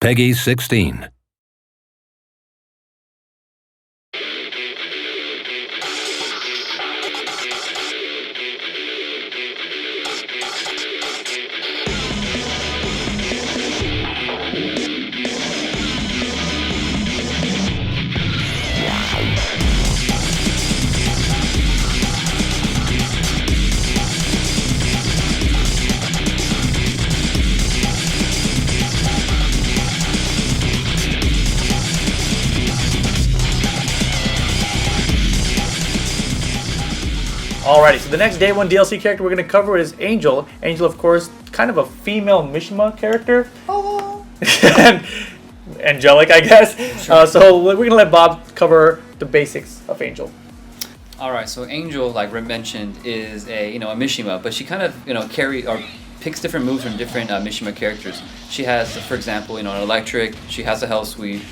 Peggy 16. Alrighty, so the next Day 1 DLC character we're going to cover is Angel. Angel, of course, kind of a female Mishima character. Hello. And angelic, I guess. Sure. So we're going to let Bob cover the basics of Angel. Alright, so Angel, like Rim mentioned, is a Mishima, but she kind of picks different moves from different Mishima characters. She has, for example, an electric. She has a hell sweep.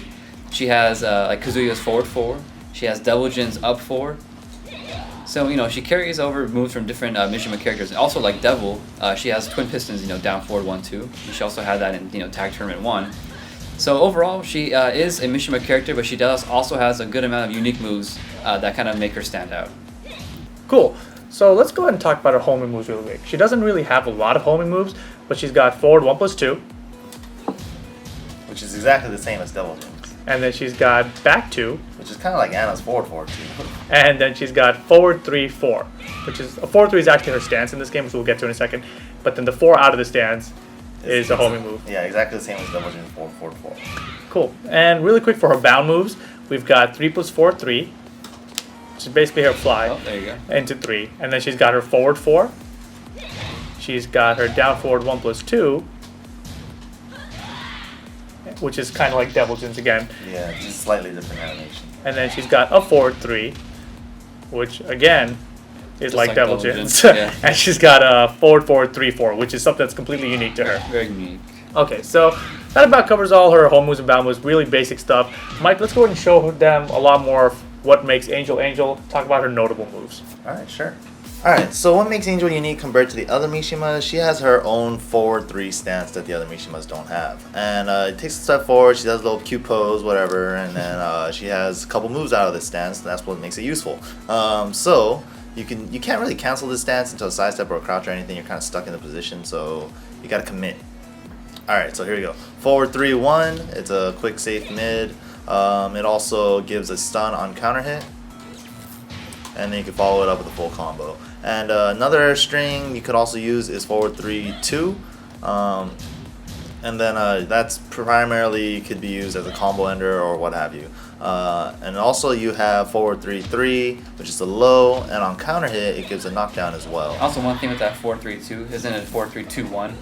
She has like Kazuya's forward 4. She has Devil Jin's up 4. So, she carries over moves from different Mishima characters. Also, like Devil, she has Twin Pistons, down forward 1-2. She also had that in, Tag Tournament 1. So overall, she is a Mishima character, but she does also has a good amount of unique moves that kind of make her stand out. Cool. So let's go ahead and talk about her homing moves really quick. She doesn't really have a lot of homing moves, but she's got forward 1+2. Which is exactly the same as Devil Jin's. And then she's got back 2. Which is kind of like Anna's forward 4-2. And then she's got forward 3-4, which is a forward 3 is actually her stance in this game, which we'll get to in a second. But then the 4 out of the stance is a homing move. Yeah, exactly the same as Devil Jin's forward 4. Cool. And really quick for her bound moves, we've got 3+4, 3, which is basically her fly. Oh, there you go. Into 3. And then she's got her forward 4. She's got her down forward 1+2, which is kind of like Devil Jin's again. Yeah, just slightly different animation. And then she's got a forward 3, which again is Just like Devil Devil Jin's. Jin's, yeah. And she's got a forward 3-4, which is something that's completely unique to her. Very unique. Okay, so that about covers all her home moves and bound moves, really basic stuff. Mike, let's go ahead and show them a lot more of what makes Angel Angel. Talk about her notable moves. Alright, sure. Alright, so what makes Angel unique compared to the other Mishimas? She has her own forward 3 stance that the other Mishimas don't have. And it takes a step forward, she does a little cute pose, whatever, and then she has a couple moves out of this stance, and that's what makes it useful. So you can't really cancel this stance into a side step or a crouch or anything, you're kind of stuck in the position, so you gotta commit. Alright, so here we go. Forward 3-1, it's a quick safe mid. It also gives a stun on counter hit. And then you can follow it up with a full combo. And another string you could also use is forward 3-2. And then that's primarily could be used as a combo ender or what have you. And also you have forward 3-3, which is a low, and on counter hit it gives a knockdown as well. Also, one thing with that 4-3-2, isn't it 4-3-2-1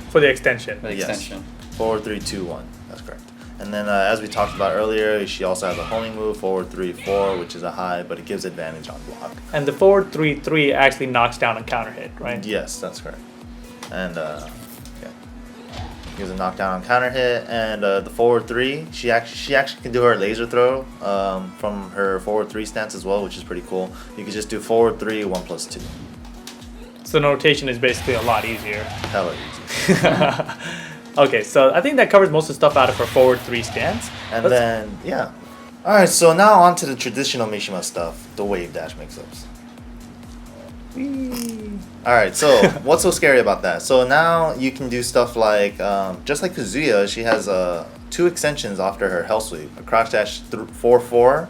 For the extension. for the Yes. extension? Forward 3-2-1, that's correct. And then as we talked about earlier, she also has a homing move, forward 3-4, which is a high, but it gives advantage on block. And the forward 3-3 actually knocks down a counter hit, right? Yes, that's correct. And yeah, gives a knockdown on counter hit. And the forward 3, she actually can do her laser throw from her forward 3 stance as well, which is pretty cool. You can just do forward 3, 1+2. So the rotation is basically a lot easier. Hella easy. Okay, so I think that covers most of the stuff out of her forward 3 stance. And then yeah. All right, so now on to the traditional Mishima stuff, the wave dash mix-ups. Alright, so what's so scary about that? So now you can do stuff like, just like Kazuya, she has 2 extensions after her hell sweep. A crouch dash 4-4,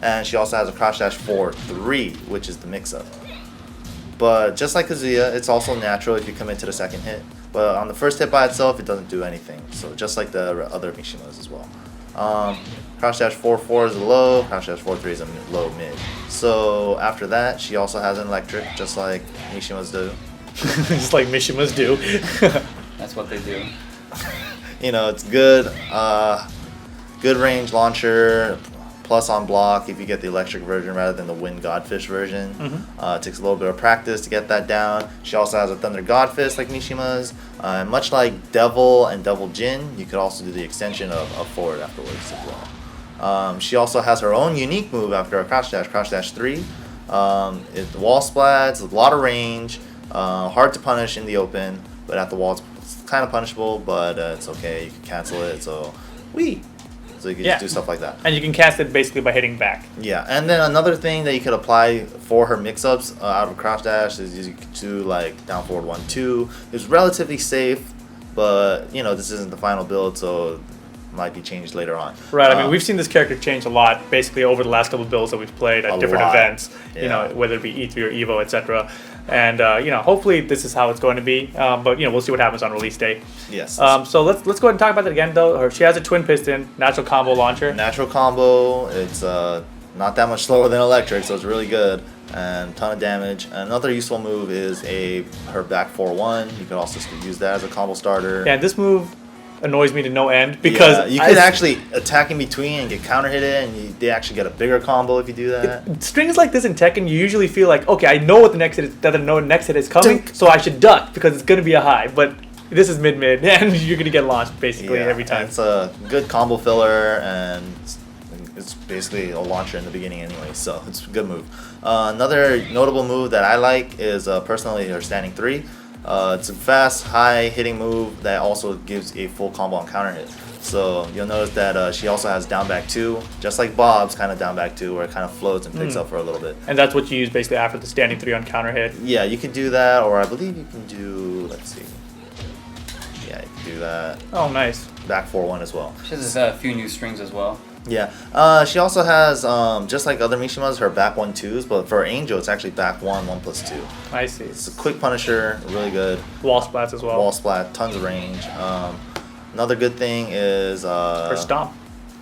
and she also has a crouch dash 4-3, which is the mix-up. But just like Kazuya, it's also natural if you commit to the second hit. But on the first hit by itself, it doesn't do anything. So just like the other Mishimas as well. Crouch dash 4-4 is a low, crouch dash 4-3 is a low mid. So after that, she also has an electric, just like Mishimas do. Just like Mishimas do. That's what they do. It's good, good range launcher, plus on block if you get the electric version rather than the wind godfish version. It takes a little bit of practice to get that down. She also has a thunder godfist like Mishima's. Much like Devil and Devil Jin, you could also do the extension of forward afterwards as well. She also has her own unique move after a crouch dash 3. It's wall splats, a lot of range, hard to punish in the open, but at the wall It's kind of punishable, but it's okay. You can cancel it. So you can Yeah. just do stuff like that. And you can cast it basically by hitting back. Yeah, and then another thing that you could apply for her mix-ups out of crouch dash is you could do like down forward 1-2. It's relatively safe, but you know this isn't the final build, so it might be changed later on. Right. I mean, we've seen this character change a lot, basically over the last couple of builds that we've played at different events. You know, whether it be E3 or Evo, etc. And you know, hopefully this is how it's going to be. But you know, we'll see what happens on release day. Yes. So let's go ahead and talk about that again, though. She has a twin piston, natural combo launcher. Natural combo. It's not that much slower than electric, so it's really good and ton of damage. Another useful move is her back 4-1. You can also use that as a combo starter. Yeah, this move annoys me to no end because you could actually attack in between and get counter hit it, and they actually get a bigger combo if you do that. Strings like this in Tekken, you usually feel like, okay, I know what the next hit is, that the next hit is coming, so I should duck because it's gonna be a high. But this is mid, and you're gonna get launched basically every time. It's a good combo filler, and it's basically a launcher in the beginning anyway, so it's a good move. Another notable move that I like is personally her standing 3. It's a fast, high hitting move that also gives a full combo on counter hit. So you'll notice that she also has down back 2, just like Bob's kind of down back 2, where it kind of floats and picks up for a little bit. And that's what you use basically after the standing 3 on counter hit. Yeah, you can do that, or I believe you can do, let's see. Yeah, you can do that. Oh, nice. Back 4-1 as well. She has a few new strings as well. Yeah, she also has, just like other Mishimas, her back 1-2s, but for Angel, it's actually back 1+2. I see. It's a quick punisher, really good. Wall splats as well. Wall splat, tons of range. Another good thing is her stomp.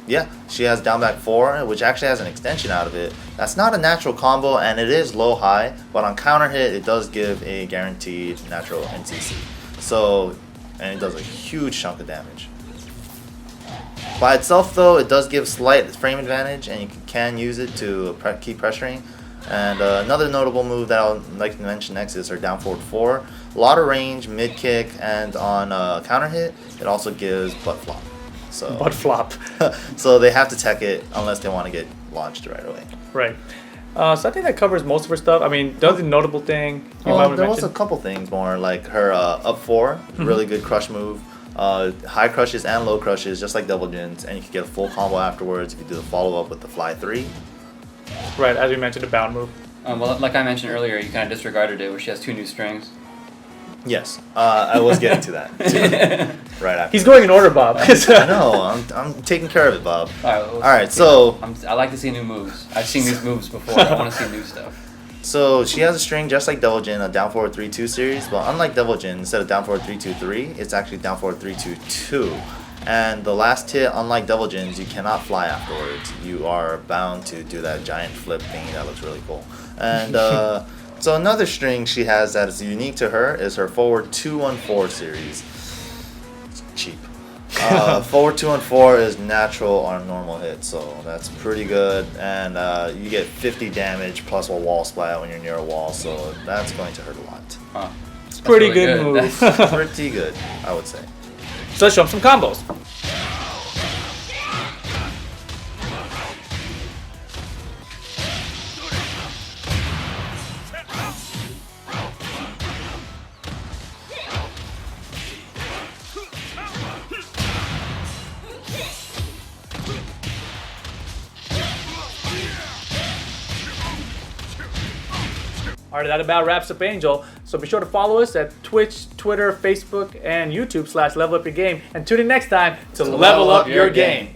Yeah, she has down back 4, which actually has an extension out of it. That's not a natural combo, and it is low high, but on counter hit, it does give a guaranteed natural NCC. So, and it does a huge chunk of damage. By itself, though, it does give slight frame advantage, and you can use it to keep pressuring. And another notable move that I would like to mention next is her down forward 4. A lot of range, mid kick, and on counter hit, it also gives butt flop. So butt flop. So they have to tech it unless they want to get launched right away. Right. So I think that covers most of her stuff. I mean, the other notable thing you might want to there was mention. a couple things more, like her up 4, really good crush move. High crushes and low crushes, just like double gens, and you can get a full combo afterwards. You can do the follow up with the fly 3. Right, as we mentioned, a bound move. Well, like I mentioned earlier, you kind of disregarded it, where she has 2 new strings. Yes, I was getting to that too, right after. He's going in order, Bob. I know, I'm taking care of it, Bob. All right, so I like to see new moves. I've seen these moves before. I want to see new stuff. So she has a string just like Devil Jin, a down forward 3-2 series, but unlike Devil Jin, instead of down forward 3-2-3, it's actually down forward 3-2-2. And the last hit, unlike Devil Jin's, you cannot fly afterwards. You are bound to do that giant flip thing that looks really cool. And so another string she has that is unique to her is her forward 2-1-4 series. It's cheap. Forward 2-4 is natural on normal hit, so that's pretty good. And you get 50 damage plus a wall splat when you're near a wall, so that's going to hurt a lot. Huh. It's pretty really good move. Pretty good, I would say. So let's show him some combos. Alright, that about wraps up Angel. So be sure to follow us at Twitch, Twitter, Facebook, and YouTube /levelupyourgame. And tune in next time to level up your game.